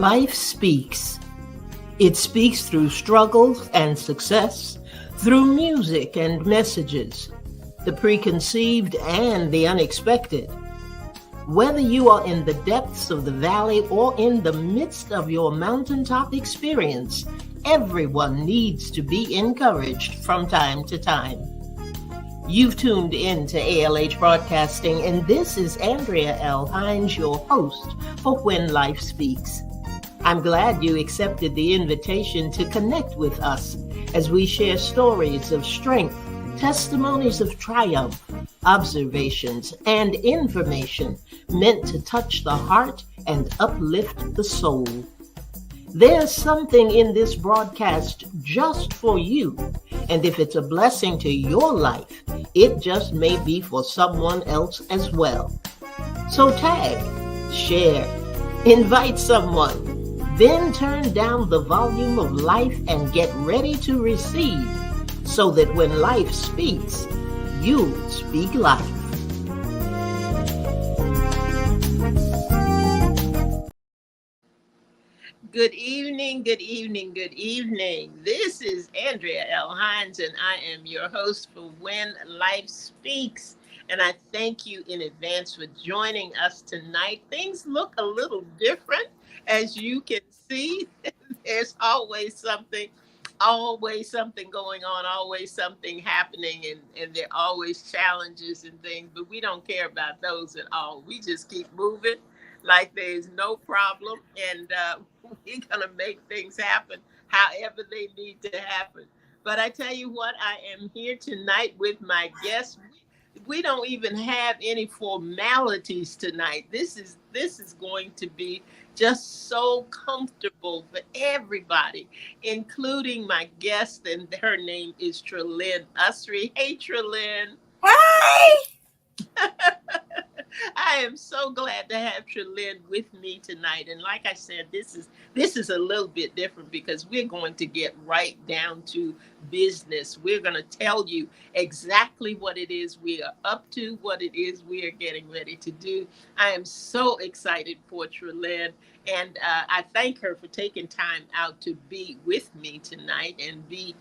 Life speaks. It speaks through struggles and success, through music and messages, the preconceived and the unexpected. Whether you are in the depths of the valley or in the midst of your mountaintop experience, everyone needs to be encouraged from time to time. You've tuned in to ALH Broadcasting, and this is Andrea L. Hines, your host for When Life Speaks. I'm glad you accepted the invitation to connect with us as we share stories of strength, testimonies of triumph, observations, and information meant to touch the heart and uplift the soul. There's something in this broadcast just for you, and if it's a blessing to your life, it just may be for someone else as well. So tag, share, invite someone, then turn down the volume of life and get ready to receive, so that when life speaks, you speak life. Good evening, good evening, good evening. This is Andrea L. Hines, and I am your host for When Life Speaks. And I thank you in advance for joining us tonight. Things look a little different, as you can see. There's always something going on, always something happening, and there are always challenges and things, but we don't care about those at all. We just keep moving like there's no problem, and we're gonna make things happen however they need to happen. But I tell you what, I am here tonight with my guests. We don't even have any formalities tonight. This is going to be just so comfortable for everybody, including my guest, and her name is Tralyne Usry. Hey, Tralyne. Hi. I am so glad to have Tralyne with me tonight. And like I said, this is a little bit different because we're going to get right down to business. We're going to tell you exactly what it is we are up to, what it is we are getting ready to do. I am so excited for Tralyne. And I thank her for taking time out to be with me tonight and be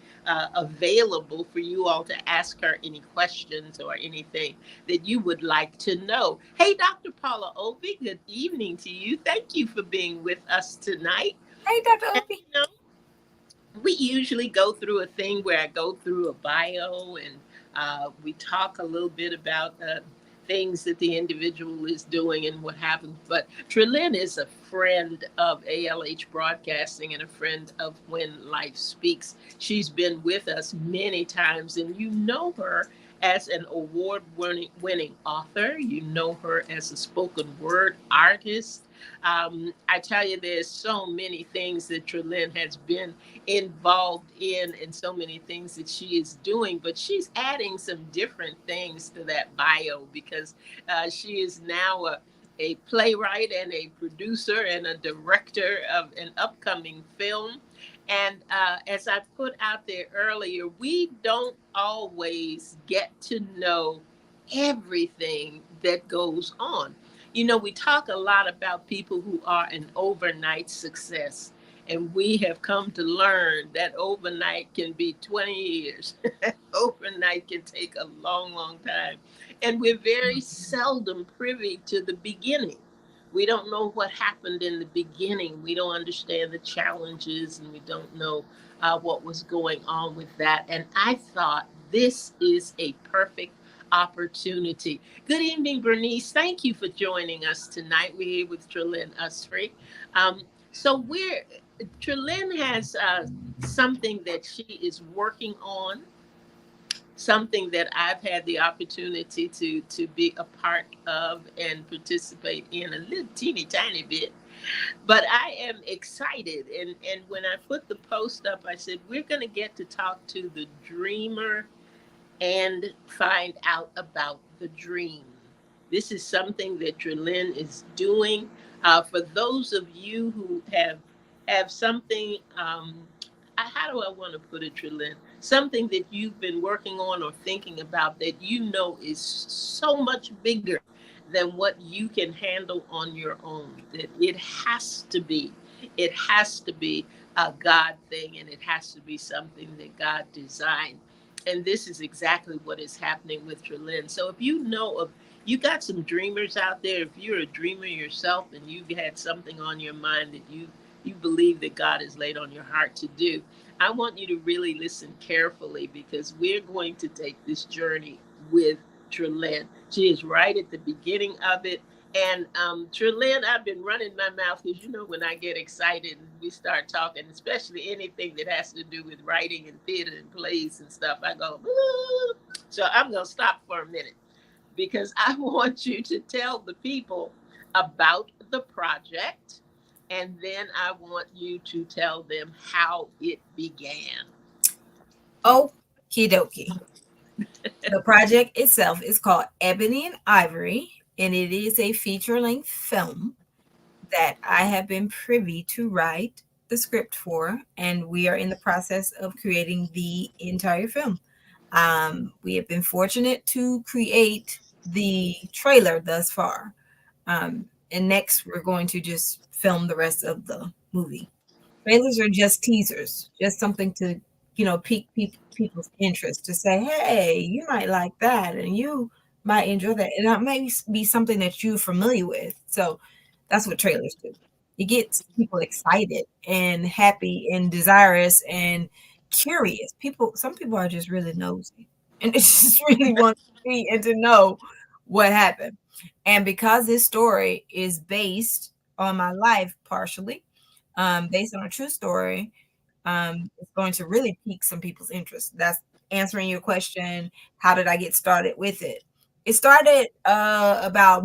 available for you all to ask her any questions or anything that you would like to know. Hey, Dr. Paula Opie, good evening to you. Thank you for being with us tonight. Hey, Dr. Opie. You know, we usually go through a thing where I go through a bio and we talk a little bit about things that the individual is doing and what happens. But Tralyne is a friend of ALH Broadcasting and a friend of When Life Speaks. She's been with us many times, and you know her as an award-winning author. You know her as a spoken word artist. I tell you, there's so many things that Tralyne has been involved in and so many things that she is doing, but she's adding some different things to that bio because she is now a playwright and a producer and a director of an upcoming film. And as I put out there earlier, we don't always get to know everything that goes on. You know, we talk a lot about people who are an overnight success. And we have come to learn that overnight can be 20 years. Overnight can take a long, long time. And we're very seldom privy to the beginning. We don't know what happened in the beginning. We don't understand the challenges, and we don't know what was going on with that. And I thought this is a perfect opportunity. Good evening, Bernice. Thank you for joining us tonight. We're here with Tralyne Usry. So Tralyne has something that she is working on, something that I've had the opportunity to be a part of and participate in a little teeny tiny bit. But I am excited. And when I put the post up, I said, we're going to get to talk to the dreamer and find out about the dream. This is something that Tralyne is doing. For those of you who have something, how do I want to put it, Tralyne? Something that you've been working on or thinking about that you know is so much bigger than what you can handle on your own. That it has to be It has to be a God thing, and it has to be something that God designed. And this is exactly what is happening with Tralyne. So if you know of, you got some dreamers out there. If you're a dreamer yourself and you've had something on your mind that you believe that God has laid on your heart to do, I want you to really listen carefully, because we're going to take this journey with Tralyne. She is right at the beginning of it. And Tralyne, I've been running my mouth because when I get excited and we start talking, especially anything that has to do with writing and theater and plays and stuff, I go, "Ooh." So I'm going to stop for a minute because I want you to tell the people about the project, and then I want you to tell them how it began. Okie dokie. The project itself is called Ebony and Ivory, and it is a feature length film that I have been privy to write the script for, and we are in the process of creating the entire film. We have been fortunate to create the trailer thus far. And next, we're going to just film the rest of the movie. Trailers are just teasers, just something to, pique people's interest, to say, hey, you might like that and you might enjoy that. And that may be something that you're familiar with. So that's what trailers do. It gets people excited and happy and desirous and curious. Some people are just really nosy and they just really want to see and to know what happened. And because this story is based on my life partially, based on a true story, it's going to really pique some people's interest. That's answering your question. How did I get started with it? It started about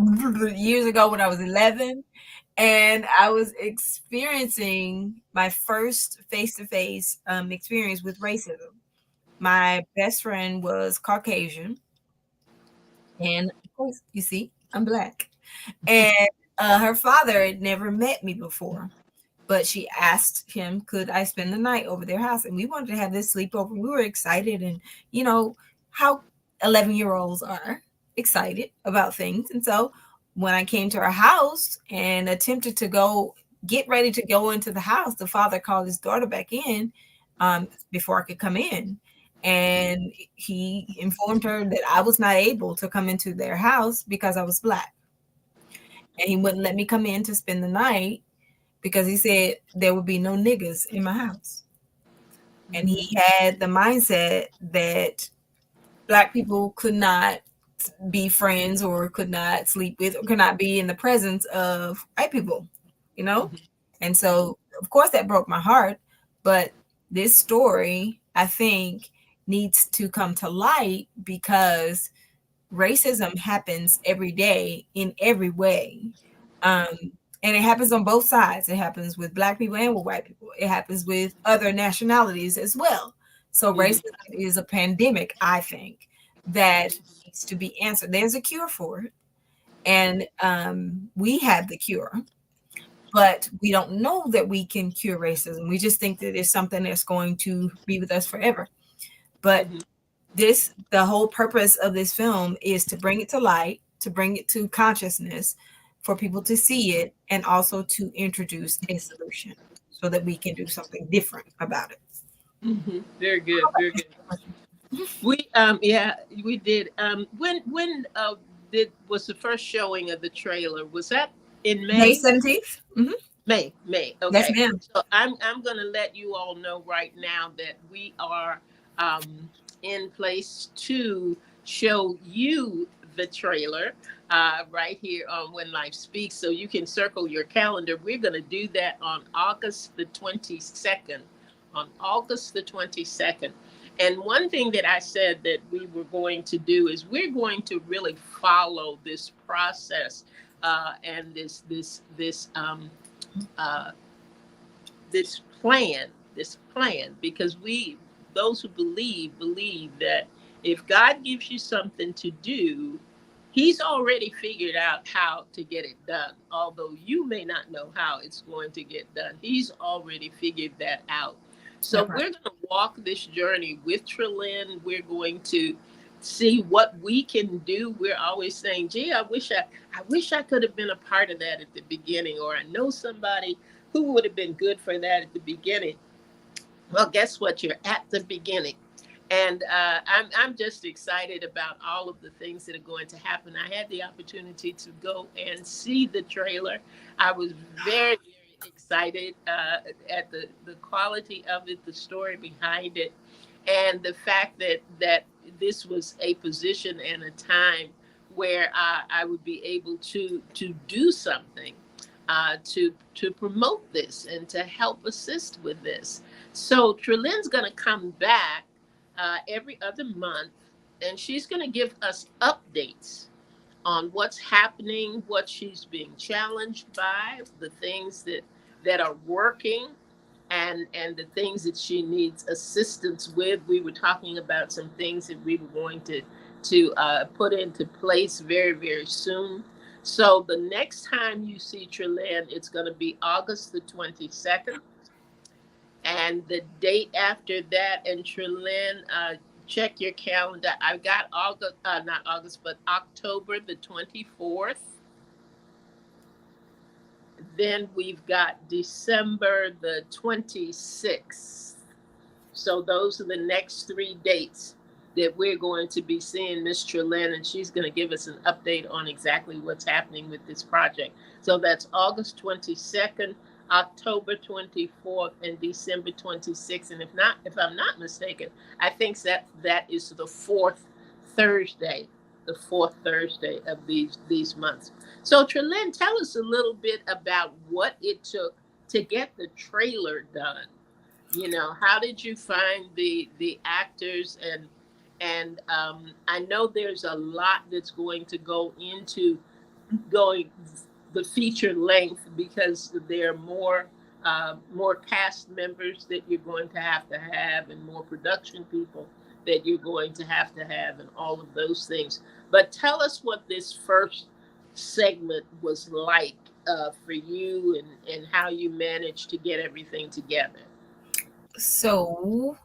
years ago when I was 11, and I was experiencing my first face-to-face experience with racism. My best friend was Caucasian, and of course, you see, I'm Black. And her father had never met me before, but she asked him, could I spend the night over their house? And we wanted to have this sleepover. We were excited, and you know how 11-year-olds are excited about things. And so when I came to her house and attempted to get ready to go into the house, the father called his daughter back in before I could come in. And he informed her that I was not able to come into their house because I was Black. And he wouldn't let me come in to spend the night because he said there would be no niggas in my house. And he had the mindset that Black people could not be friends or could not sleep with or could not be in the presence of white people, you know? And so, of course, that broke my heart. But this story, I think, needs to come to light because racism happens every day in every way. Um, and it happens on both sides. It happens with Black people and with white people. It happens with other nationalities as well. So Mhm. racism is a pandemic, I think, that needs to be answered. There's a cure for it. And we have the cure, but we don't know that we can cure racism. We just think that it's something that's going to be with us forever. But Mhm. the whole purpose of this film is to bring it to light, to bring it to consciousness, for people to see it, and also to introduce a solution so that we can do something different about it. Very good. Very good. We yeah, we did. When did was the first showing of the trailer? Was that in May May? 17th. May. Yes, Okay. ma'am. So I'm going to let you all know right now that we are in place to show you the trailer right here on When Life Speaks. So you can circle your calendar. We're going to do that on August the 22nd. On August the 22nd. And one thing that I said that we were going to do is we're going to really follow this process and uh, this plan, because those who believe that if God gives you something to do, He's already figured out how to get it done. Although you may not know how it's going to get done, He's already figured that out. So That part. we're going to walk this journey with Tralyne. We're going to see what we can do. We're always saying, "Gee, I wish I could have been a part of that at the beginning," or "I know somebody who would have been good for that at the beginning? Well, guess what? You're at the beginning. And I'm just excited about all of the things that are going to happen. I had the opportunity to go and see the trailer. I was very, very excited at the quality of it, the story behind it, and the fact that this was a position and a time where I would be able to do something to promote this and to help assist with this. So Tralyne's going to come back every other month, and she's going to give us updates on what's happening, what she's being challenged by, the things that are working, and the things that she needs assistance with. We were talking about some things that we were going to put into place very, very soon. So the next time you see Tralyne, it's going to be August the 22nd. And the date after that, and Tralyne, check your calendar. I've got August, not August, but October the 24th. Then we've got December the 26th. So those are the next three dates that we're going to be seeing Miss Tralyne, and she's going to give us an update on exactly what's happening with this project. So that's August 22nd, October 24th, and December 26th. And if I'm not mistaken, I think that is the Thursday, the fourth Thursday of these months. So Tralyne, tell us a little bit about what it took to get the trailer done. How did you find the actors, and I know there's a lot that's going to go into going the feature length, because there are more cast members that you're going to have, and more production people that you're going to have, and all of those things. But tell us what this first segment was like for you, and how you managed to get everything together. So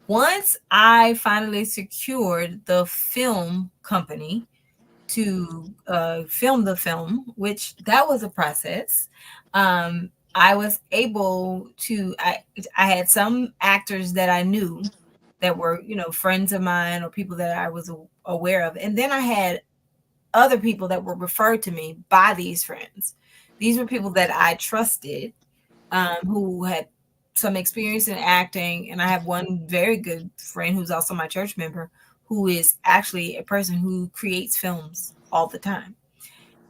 once I finally secured the film company to film the film, which that was a process, I was able to. I had some actors that I knew that were, friends of mine or people that I was aware of, and then I had other people that were referred to me by these friends. These were people that I trusted, who had some experience in acting. And I have one very good friend who's also my church member, who is actually a person who creates films all the time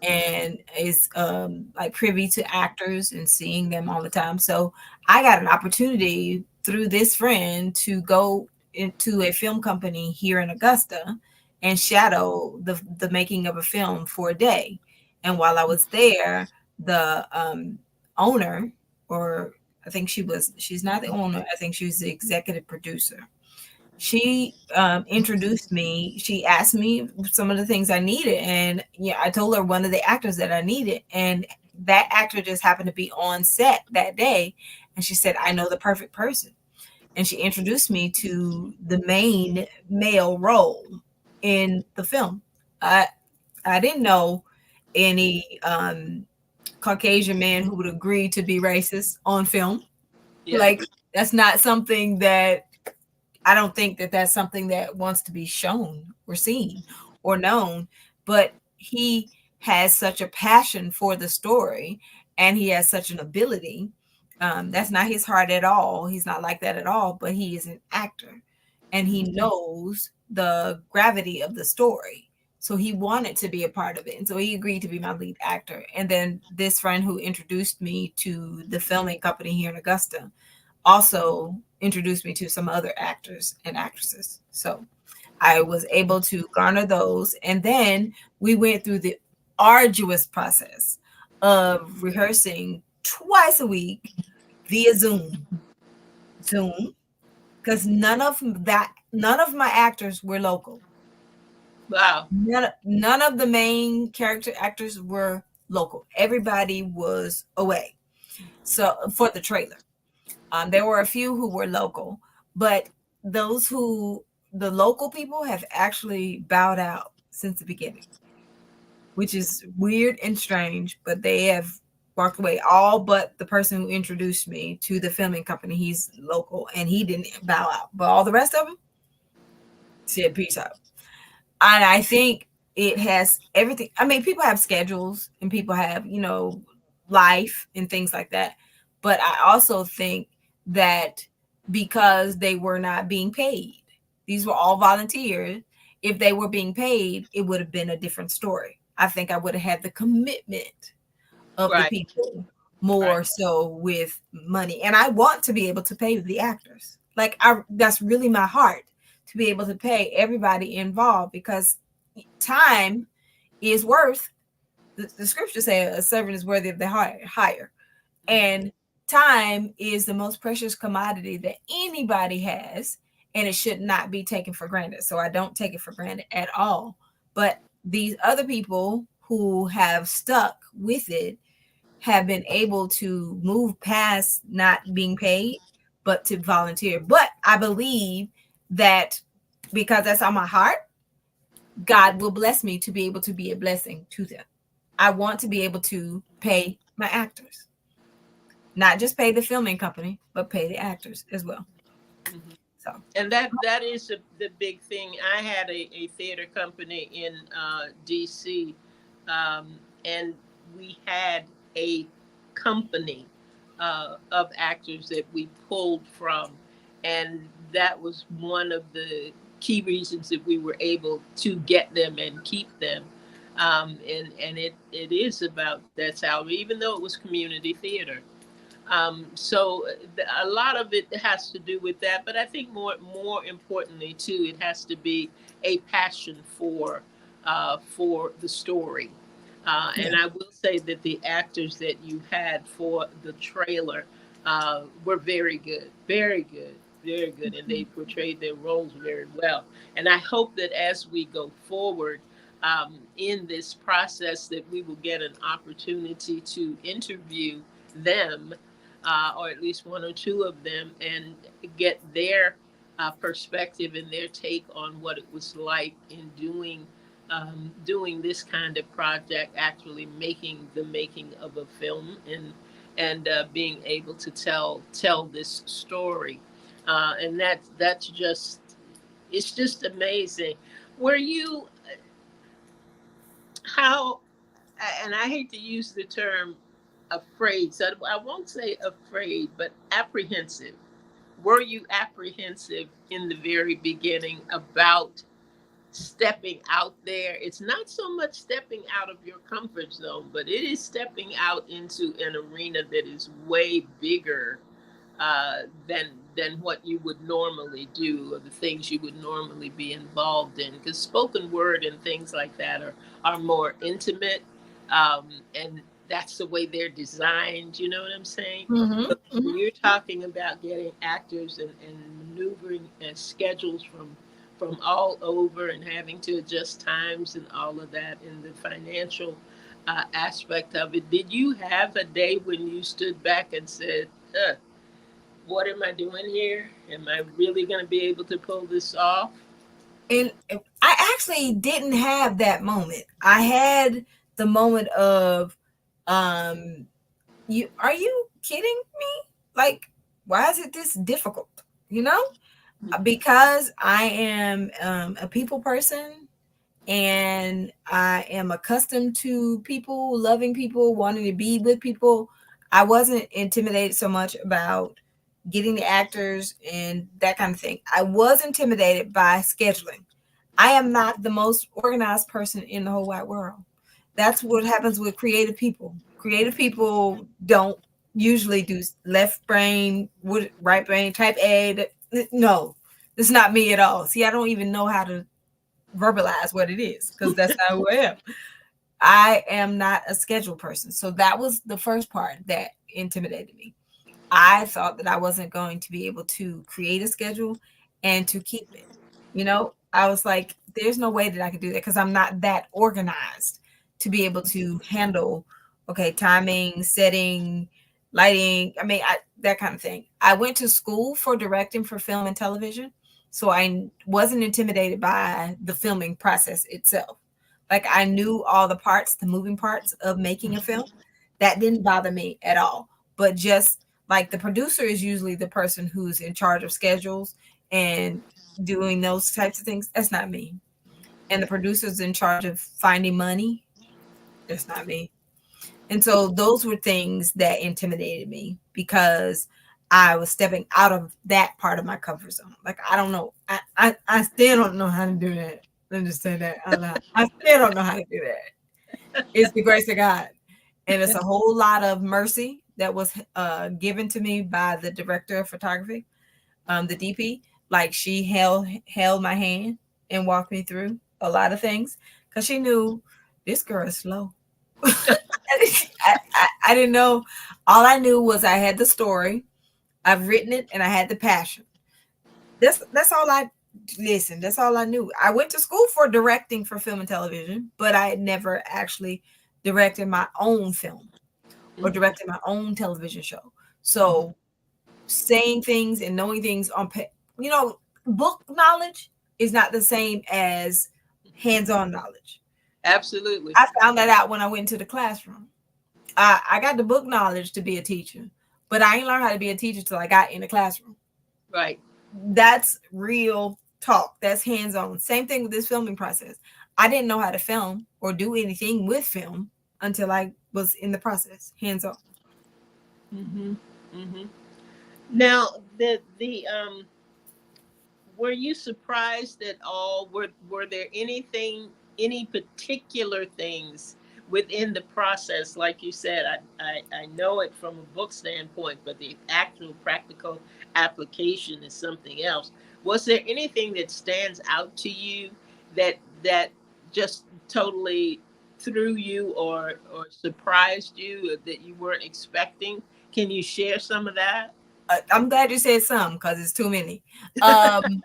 and is like privy to actors and seeing them all the time. So I got an opportunity through this friend to go into a film company here in Augusta and shadow the making of a film for a day. And while I was there, the owner, or she's not the owner, I think she was the executive producer. She introduced me. She asked me some of the things I needed, and yeah, I told her one of the actors that I needed, and that actor just happened to be on set that day. And she said, "I know the perfect person," and she introduced me to the main male role in the film. I didn't know any Caucasian man who would agree to be racist on film. Yeah. Like, that's not something that I don't think that that's something that wants to be shown or seen or known, but he has such a passion for the story, and he has such an ability. That's not his heart at all. He's not like that at all, but he is an actor and he knows the gravity of the story. So he wanted to be a part of it. And so he agreed to be my lead actor. And then this friend who introduced me to the filming company here in Augusta also introduced me to some other actors and actresses. So I was able to garner those. And then we went through the arduous process of rehearsing twice a week via Zoom. Zoom, because none of my actors were local. Wow. None of the main character actors were local. Everybody was away. So for the trailer. There were a few who were local, but the local people have actually bowed out since the beginning, which is weird and strange, but they have walked away. All but the person who introduced me to the filming company. He's local and he didn't bow out, but all the rest of them said peace out. And I think it has everything. I mean, people have schedules and people have, life and things like that. But I also think that because they were not being paid, these were all volunteers. If they were being paid, it would have been a different story. I think I would have had the commitment of the Right. people Right. more so with money. And I want to be able to pay the actors. Like I that's really my heart to be able to pay everybody involved because time is worth the scriptures say a servant is worthy of the hire. And time is the most precious commodity that anybody has, and it should not be taken for granted. So I don't take it for granted at all. But these other people who have stuck with it have been able to move past not being paid, but to volunteer. But I believe that because that's on my heart, God will bless me to be able to be a blessing to them. I want to be able to pay my actors, not just pay the filming company, but pay the actors as well. Mhm. So, And that is the big thing. I had a theater company in DC, and we had a company of actors that we pulled from, and that was one of the key reasons that we were able to get them and keep them. And it is about that salary, even though it was community theater. So a lot of it has to do with that, but I think more importantly too, it has to be a passion for the story. yeah. And I will say that the actors that you had for the trailer were very good, very good, and they portrayed their roles very well. And I hope that as we go forward in this process, that we will get an opportunity to interview them, or at least one or two of them, and get their perspective and their take on what it was like in doing this kind of project, actually making the making of a film, and being able to tell this story, and that's just it's just amazing. Were you how and I hate to use the term afraid, so I won't say afraid, but apprehensive. Were you apprehensive in the very beginning about stepping out there? It's not so much stepping out of your comfort zone, but it is stepping out into an arena that is way bigger than what you would normally do, or the things you would normally be involved in. Because spoken word and things like that are more intimate, and that's the way they're designed. You know what I'm saying? Mm-hmm, But when mm-hmm. you're talking about getting actors and maneuvering schedules from all over and having to adjust times and all of that, and the financial aspect of it, did you have a day when you stood back and said, what am I doing here? Am I really going to be able to pull this off? And I actually didn't have that moment. I had the moment of, um, you are you kidding me? Like, why is it this difficult? You know, because I am a people person and I am accustomed to people, loving people, wanting to be with people. I wasn't intimidated so much about getting the actors and that kind of thing. I was intimidated by scheduling. I am not the most organized person in the whole wide world. That's what happens with creative people. Creative people don't usually do left brain, right brain, type A. No, it's not me at all. See, I don't even know how to verbalize what it is because that's not who I am. I am not a schedule person. So that was the first part that intimidated me. I thought that I wasn't going to be able to create a schedule and to keep it. I was like, there's no way that I could do that because I'm not that organized to be able to handle, okay, timing, setting, lighting. I mean, that kind of thing. I went to school for directing for film and television. So I wasn't intimidated by the filming process itself. Like I knew all the parts, the moving parts of making a film. That didn't bother me at all. But just like the producer is usually the person who's in charge of schedules and doing those types of things. That's not me. And the producer's in charge of finding money. That's not me. And so those were things that intimidated me because I was stepping out of that part of my comfort zone. Like I don't know. I still don't know how to do that. Let me just say that out loud. I still don't know how to do that. It's the grace of God. And it's a whole lot of mercy that was given to me by the director of photography, the DP. Like she held my hand and walked me through a lot of things because she knew this girl is slow. I didn't know. All I knew was I had the story, I've written it, and I had the passion. That's all I listen. That's all I knew. I went to school for directing for film and television, but I had never actually directed my own film or Mhm. directed my own television show. So saying things and knowing things on, you know, book knowledge is not the same as hands-on knowledge. Absolutely. I found that out when I went into the classroom. I got the book knowledge to be a teacher, but I ain't learned how to be a teacher till I got in the classroom. Right. That's real talk. That's hands on. Same thing with this filming process. I didn't know how to film or do anything with film until I was in the process, hands on. Hmm. Hmm. Now, the were you surprised at all? Were there any particular things within the process? Like you said, I know it from a book standpoint, but the actual practical application is something else. Was there anything that stands out to you that just totally threw you or surprised you that you weren't expecting? Can you share some of that? I'm glad you said some because it's too many. Um,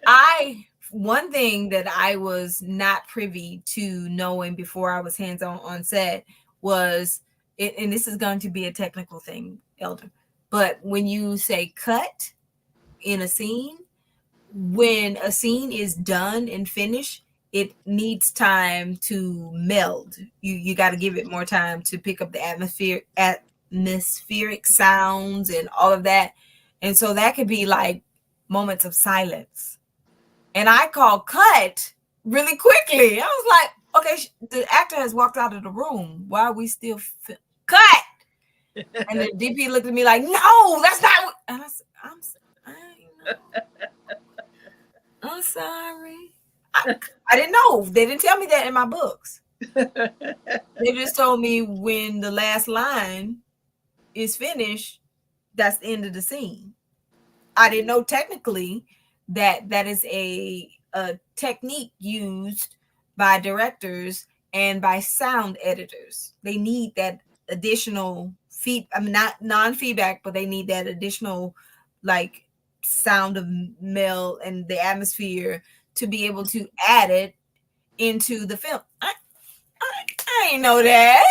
I One thing that I was not privy to knowing before I was hands on set was, and this is going to be a technical thing, Elder, but when you say cut in a scene, when a scene is done and finished, it needs time to meld. You got to give it more time to pick up the atmospheric sounds and all of that. And so that could be like moments of silence. And I called cut really quickly. I was like, okay, the actor has walked out of the room. Why are we still cut? And the DP looked at me like, no, that's not. And I said, I know. I'm sorry. I, I didn't know. They didn't tell me that in my books. They just told me when the last line is finished, that's the end of the scene. I didn't know technically that that is a technique used by directors and by sound editors. They need that additional I mean, not non-feedback, but they need that additional like sound of mel and the atmosphere to be able to add it into the film. I ain't know that.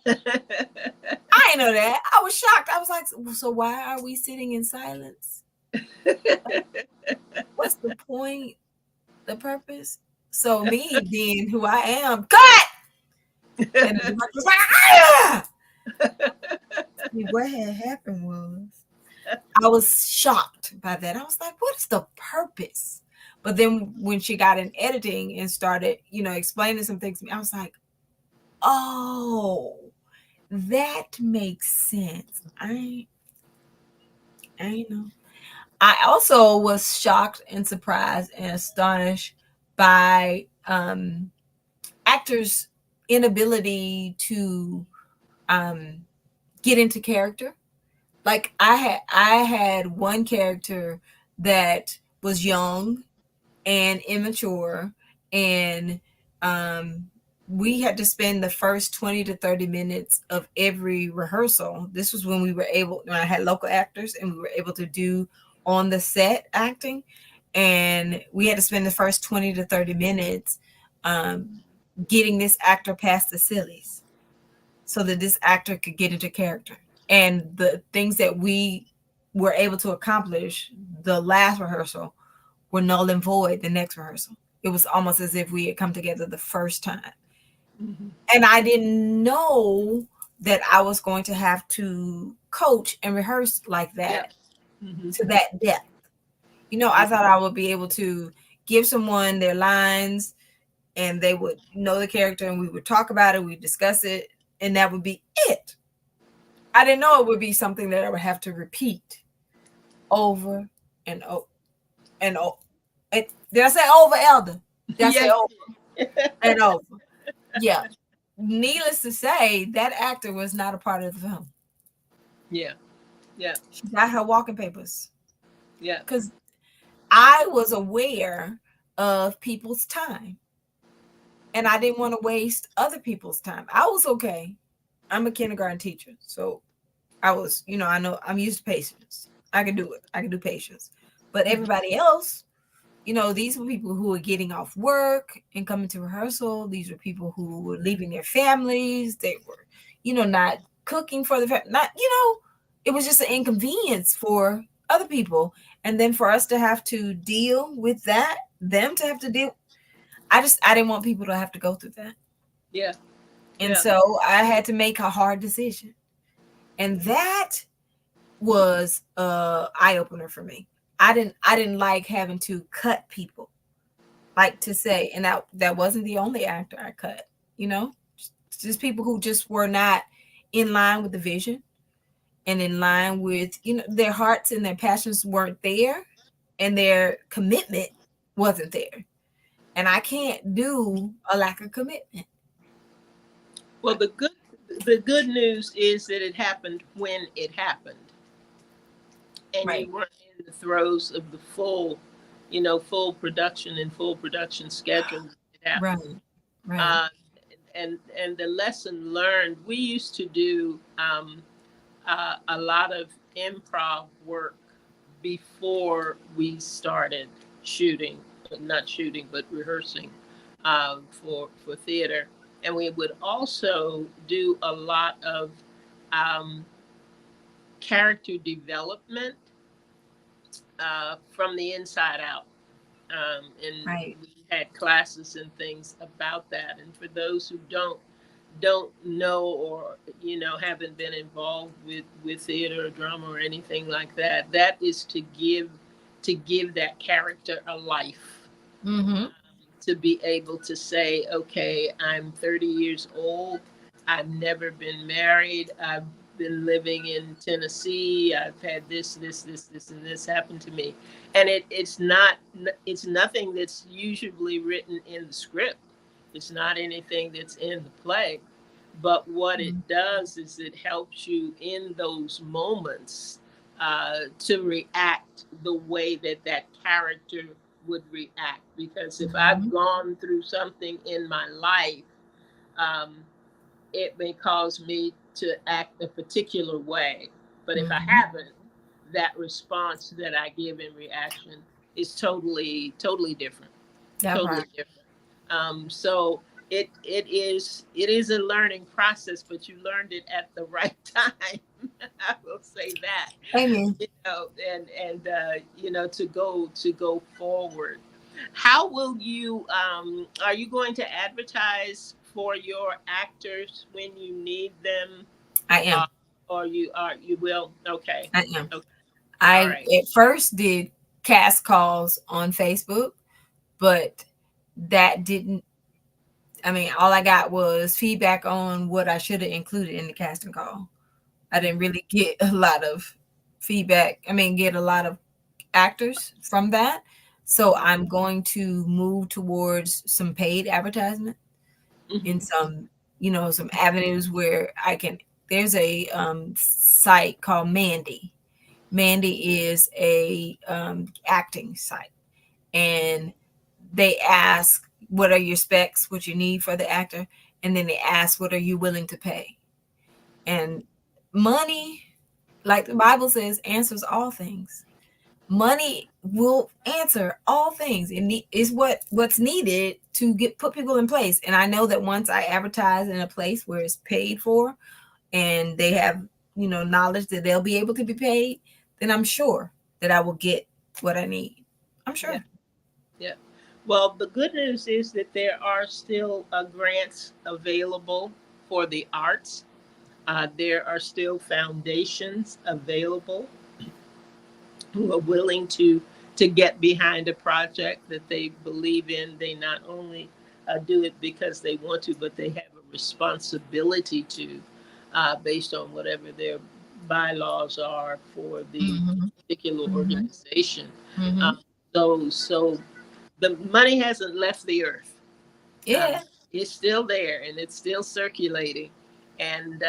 I ain't know that. I was shocked. I was like, so why are we sitting in silence? What's the point? The purpose? So me being who I am, cut! And the director was like, ah! See, what had happened was I was shocked by that. I was like, what is the purpose? But then when she got in editing and started, explaining some things to me, I was like, oh, that makes sense. I know. I also was shocked and surprised and astonished by actors' inability to um, get into character. Like I had one character that was young and immature, and um, we had to spend the first 20 to 30 minutes of every rehearsal. This was when I had local actors and we were able to do on the set acting, and we had to spend the first 20 to 30 minutes um, getting this actor past the sillies so that this actor could get into character. And the things that we were able to accomplish the last rehearsal were null and void the next rehearsal. It was almost as if we had come together the first time. Mhm. And I didn't know that I was going to have to coach and rehearse like Yeah. that Hmm. to that depth. I Yeah. thought I would be able to give someone their lines and they would know the character and we would talk about it, we'd discuss it, and that would be it. I didn't know it would be something that I would have to repeat over and over and over. Did I say over, Elder? Did I say Yes. over and over? Yeah. Needless to say, that actor was not a part of the film. Yeah. Yeah. She got her walking papers Yeah. because I was aware of people's time and I didn't want to waste other people's time. I was okay. I'm a kindergarten teacher, so I was, I know I'm used to patience. I can do it. I can do patience. But everybody else, these were people who were getting off work and coming to rehearsal. These were people who were leaving their families. They were, not cooking for the family. Not, it was just an inconvenience for other people. And then for us to have to deal with that, them to have to deal. I didn't want people to have to go through that. Yeah. And Yeah. so I had to make a hard decision. And that was a eye opener for me. I didn't like having to cut people, like to say, and that wasn't the only actor I cut, you know, just people who just were not in line with the vision and in line with, their hearts and their passions weren't there and their commitment wasn't there. And I can't do a lack of commitment. Well, the good news is that it happened when it happened, and Right. you weren't in the throes of the full production and full production schedule. It Right. happened. Right. Uh, and the lesson learned. We used to do a lot of improv work before we started shooting, not shooting, but rehearsing for theater. And we would also do a lot of um, character development from the inside out. And Right. we had classes and things about that. And for those who don't know, or haven't been involved with theater or drama or anything like that, that is to give that character a life, Mm-hmm. to be able to say, okay, I'm 30 years old, I've never been married, I've been living in Tennessee, I've had this and this happen to me. And it's nothing that's usually written in the script. It's not anything that's in the play. But what it does is it helps you in those moments to react the way that that character would react. Because if I've Mm-hmm. gone through something in my life, um, it may cause me to act a particular way. But if I Mm-hmm. haven't, that response that I give in reaction is totally different, That totally part. different. So it is a learning process, but you learned it at the right time. I will say that, Amen. and to go forward. How will you? Are you going to advertise for your actors when you need them? I Uh, am. or you will? Okay. I am. Okay. All I right. at first did cast calls on Facebook, but that didn't. I mean, all I got was feedback on what I should have included in the casting call. I didn't really get a lot of feedback. I mean, get a lot of actors from that. So I'm going to move towards some paid advertisement in Mm-hmm. some avenues where I can. There's a site called Mandy. Mandy is a acting site, and they ask what are your specs, what you need for the actor, and then they ask what are you willing to pay. And money, like the Bible says, answers all things. Money will answer all things. Is what's needed to get put people in place. And I know that once I advertise in a place where it's paid for, and they have knowledge that they'll be able to be paid, then I'm sure that I will get what I need. I'm Yeah. sure. Yeah. Well, the good news is that there are still grants available for the arts. There are still foundations available who are willing to get behind a project that they believe in. They not only do it because they want to, but they have a responsibility to, based on whatever their bylaws are for the Mhm. particular Mhm. organization. Uh, Mhm. so the money hasn't left the earth. uh, Yeah. it's still there and it's still circulating. And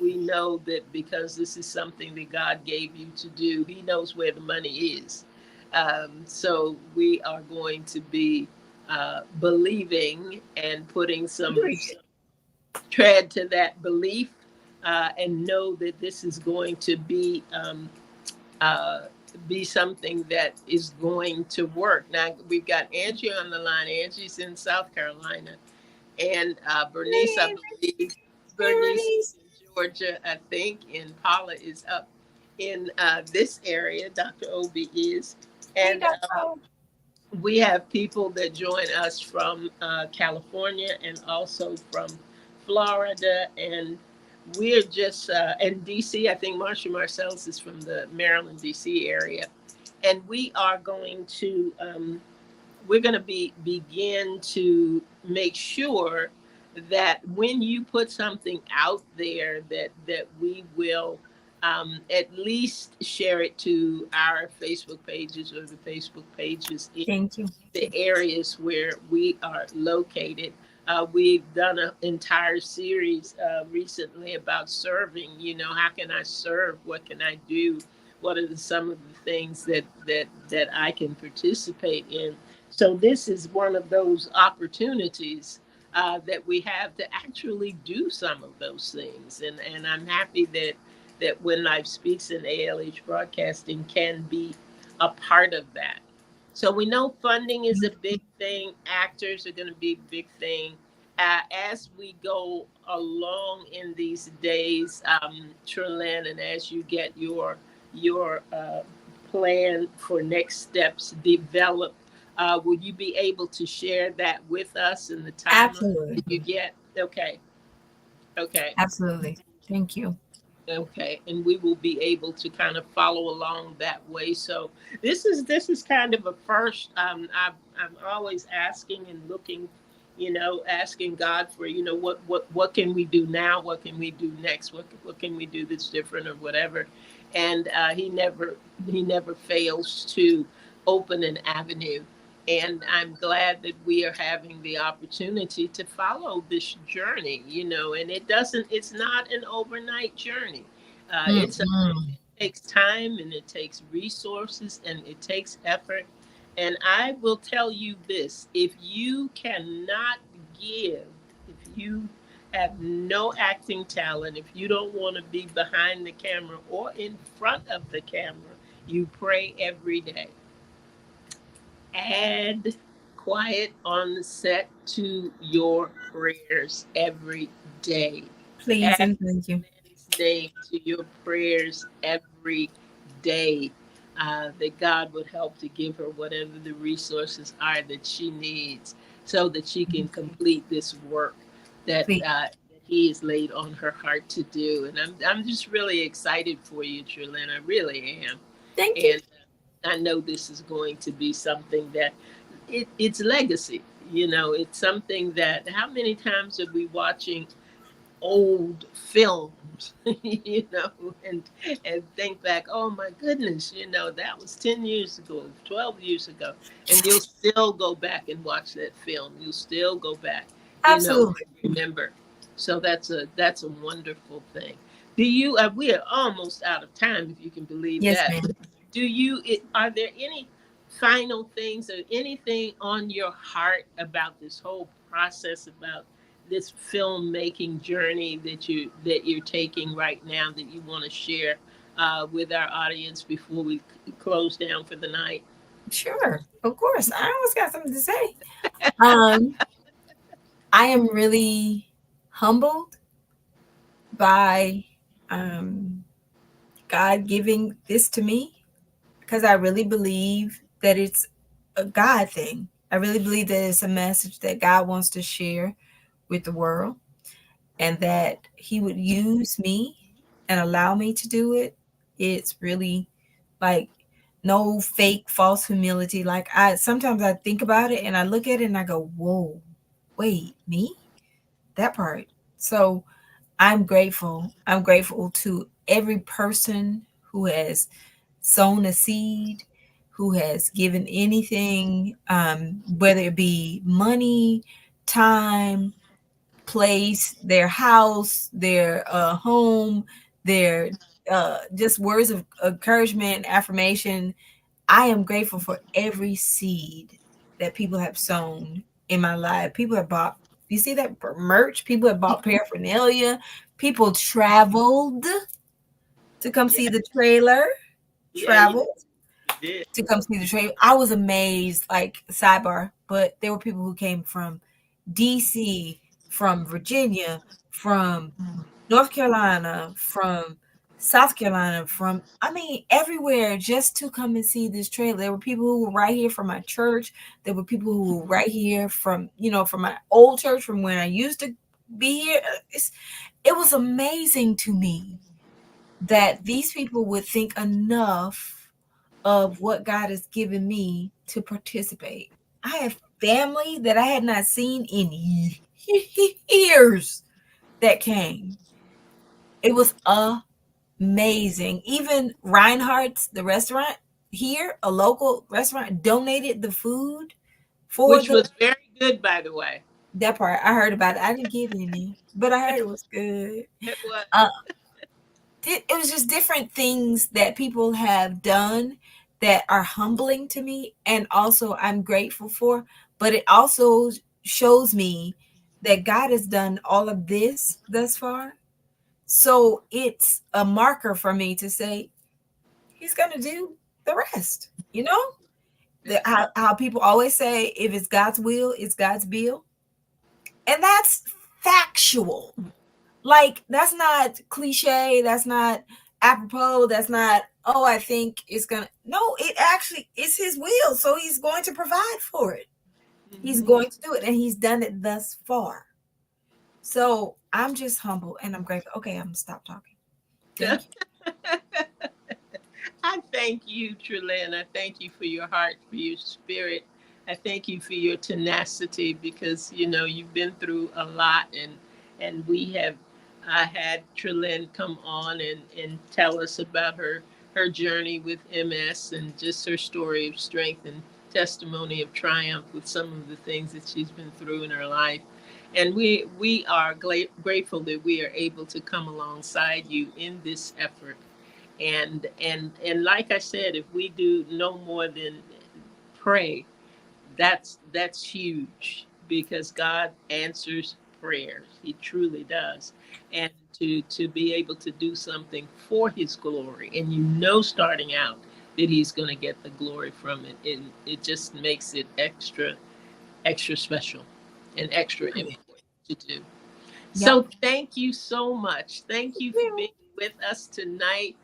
we know that because this is something that God gave you to do, He knows where the money is. So we are going to be believing and putting some Period. tread to that belief, and know that this is going to uh, be something that is going to work. Now we've got Angie on the line. Angie's in South Carolina, and Bernice, I Hey, believe, hey, Bernice Bernice. is in Georgia, I think, and Paula is up in this area. Dr. Obi is, Hey, and Dr. we have people that join us from California and also from Florida, and we're just and DC. I think Marsha Marcells is from the Maryland DC area, and we are going to we're going to begin to make sure that when you put something out there that we will at least share it to our Facebook pages or the Facebook pages in Thank you. the areas where we are located. We've done an entire series recently about serving. You know, how can I serve? What can I do? What are some of the things that I can participate in? So this is one of those opportunities that we have to actually do some of those things, and I'm happy that When Life Speaks in ALH Broadcasting can be a part of that. So we know funding is a big thing. Actors are going to be a big thing. As we go along in these days, Trelyn, and as you get your plan for next steps developed, will you be able to share that with us in the timeline Absolutely. that you get? Okay, okay. Absolutely. Thank you. Okay, and we will be able to kind of follow along that way. So this is kind of a first. I'm always asking and looking, asking God for what can we do now? What can we do next? What can we do that's different or whatever? And he never fails to open an avenue. And I'm glad that we are having the opportunity to follow this journey, and it's not an overnight journey. Mm-mm. It takes time and it takes resources and it takes effort. And I will tell you this: if you cannot give, if you have no acting talent, if you don't want to be behind the camera or in front of the camera, you pray every day. Add quiet on the set to your prayers every day. Please Add and thank you. His name to your prayers every day. That God would help to give her whatever the resources are that she needs so that she can complete this work Please. that He has laid on her heart to do. And I'm just really excited for you, Trelyn. I really am. Thank you. And I know this is going to be something that it's legacy. It's something that how many times are we watching old films, and think back, oh my goodness, that was 10 years ago, 12 years ago, and you'll still go back and watch that film. You'll still go back, Absolutely. remember. So that's a wonderful thing. We are almost out of time, if you can believe Yes, that. ma'am. Are there any final things or anything on your heart about this whole process, about this filmmaking journey that you're taking right now, that you want to share with our audience before we close down for the night? Sure. Of course. I always got something to say. Um, I am really humbled by um, God giving this to me because I really believe that it's a God thing. I really believe that it's a message that God wants to share with the world. and that he would use me and allow me to do it. It's really like no fake false humility. Like I sometimes I think about it and I look at it and I go, whoa, wait, me? That part. So I'm grateful. I'm grateful to every person who has sown a seed, who has given anything, whether it be money, time, place, their house, their home, their just words of encouragement, affirmation. I am grateful for every seed that people have sown in my life. People have bought, you see that merch? People have bought paraphernalia. People traveled to come Yeah, see the trailer, yeah, you traveled did. to come see the trailer. I was amazed, like, sidebar, but there were people who came from DC, from Virginia, from North Carolina, from South Carolina, from I mean everywhere just to come and see this trailer. There were people who were right here from my church. There were people who were right here from from my old church, from when I used to be here. It was amazing to me that these people would think enough of what God has given me to participate. I have family that I had not seen in years that came. It was amazing. Even Reinhardt's, the restaurant here, a local restaurant, donated the food for Which the was very good, by the way. that part. I heard about it. I didn't get any, but I heard it was good. It was. Uh, it was just different things that people have done that are humbling to me, and also I'm grateful for. But it also shows me that God has done all of this thus far. So it's a marker for me to say, He's going to do the rest. You know, how people always say, if it's God's will, it's God's bill. And that's factual. Like, that's not cliche. That's not apropos. That's not, oh, I think it's going to. No, it actually is His will. So He's going to provide for it. He's Mhm. going to do it. And He's done it thus far. So I'm just humble and I'm grateful. Okay, I'm going to stop talking. Thank you. I thank you, Tralyne. I thank you for your heart, for your spirit. I thank you for your tenacity because you've been through a lot, and we have. I had Tralyne come on and tell us about her journey with MS and just her story of strength and testimony of triumph with some of the things that she's been through in her life. And we are grateful that we are able to come alongside you in this effort. And like I said, if we do no more than pray, that's huge because God answers prayers. He truly does. And to be able to do something for His glory, and starting out that He's going to get the glory from it, it just makes it extra special and extra important to do. Yep. So thank you so much. Thank you for being with us tonight.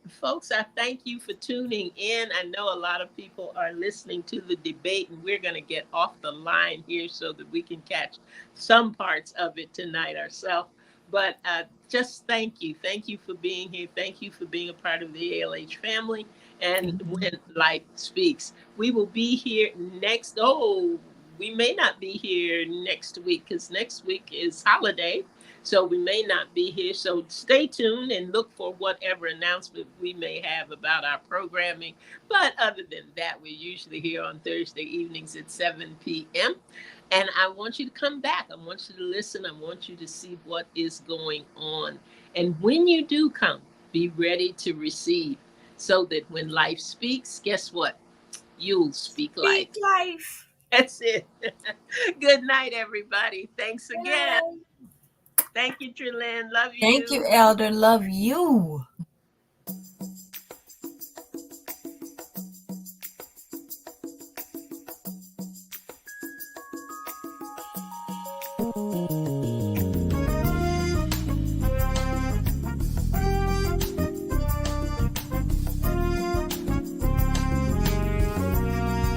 Folks, I thank you for tuning in. I know a lot of people are listening to the debate, and we're going to get off the line here so that we can catch some parts of it tonight ourselves. But just thank you. Thank you for being here. Thank you for being a part of the ALH family. And Thank you. when life speaks, we will be here next. Oh, we may not be here next week because next week is holiday. So we may not be here. So stay tuned and look for whatever announcement we may have about our programming. But other than that, we're usually here on Thursday evenings at 7 p.m. And I want you to come back. I want you to listen. I want you to see what is going on. And when you do come, be ready to receive so that when life speaks, guess what? You'll speak life. Speak life. That's it. Good night, everybody. Thanks Good again. night. Thank you, Tralyne. Love Thank you. you, Elder. Love you.